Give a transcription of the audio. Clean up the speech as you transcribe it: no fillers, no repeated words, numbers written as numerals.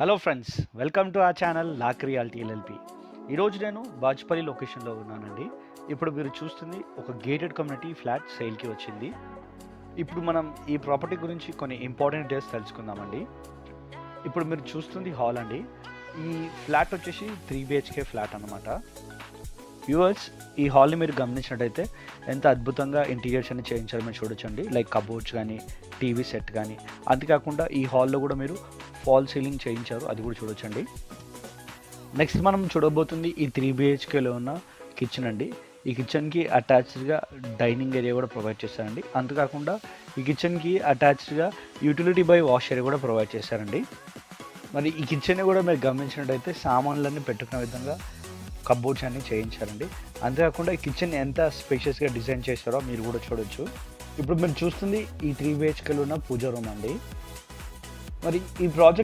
Hello friends, welcome to ఆ channel lock reality LLP. ఈరోజు నేను బాజ్పల్లి లొకేషన్లో ఉన్నానండి. ఇప్పుడు మీరు చూస్తుంది ఒక గేటెడ్ కమ్యూనిటీ ఫ్లాట్ సేల్కి వచ్చింది. ఇప్పుడు మనం ఈ ప్రాపర్టీ గురించి కొన్ని ఇంపార్టెంట్ డీటెయిల్స్ తెలుసుకుందామండి. ఇప్పుడు మీరు చూస్తుంది హాల్ అండి. ఈ ఫ్లాట్ వచ్చేసి 3 BHK ఫ్లాట్ అనమాట. వ్యూవర్స్, ఈ హాల్ని మీరు గమనించినట్టయితే ఎంత అద్భుతంగా ఇంటీరియర్స్ అన్ని చేయించారో మీరు చూడొచ్చండి. లైక్ కబోర్డ్స్ కానీ, టీవీ సెట్ కానీ. అంతేకాకుండా ఈ హాల్లో కూడా మీరు ఫాల్ సీలింగ్ చేయించారు, అది కూడా చూడొచ్చండి. నెక్స్ట్ మనం చూడబోతుంది ఈ 3 BHKలో ఉన్న కిచెన్ అండి. ఈ కిచెన్కి అటాచ్డ్గా డైనింగ్ ఏరియా కూడా ప్రొవైడ్ చేశారండి. అంతేకాకుండా ఈ కిచెన్కి అటాచ్డ్గా యూటిలిటీ బై వాష్ ఏరియా కూడా ప్రొవైడ్ చేశారండి. మరి ఈ కిచెన్ కూడా మీరు గమనించినట్టయితే సామాన్లన్నీ పెట్టుకునే విధంగా కబోర్డ్స్ అన్నీ చేయించారండి. అంతేకాకుండా ఈ కిచెన్ ఎంత స్పేషియస్గా డిజైన్ చేశారో మీరు కూడా చూడొచ్చు. ఇప్పుడు మీరు చూస్తుంది ఈ 3 BHKలో ఉన్న పూజా రూమ్ అండి. మరి ఈ ప్రాజెక్ట్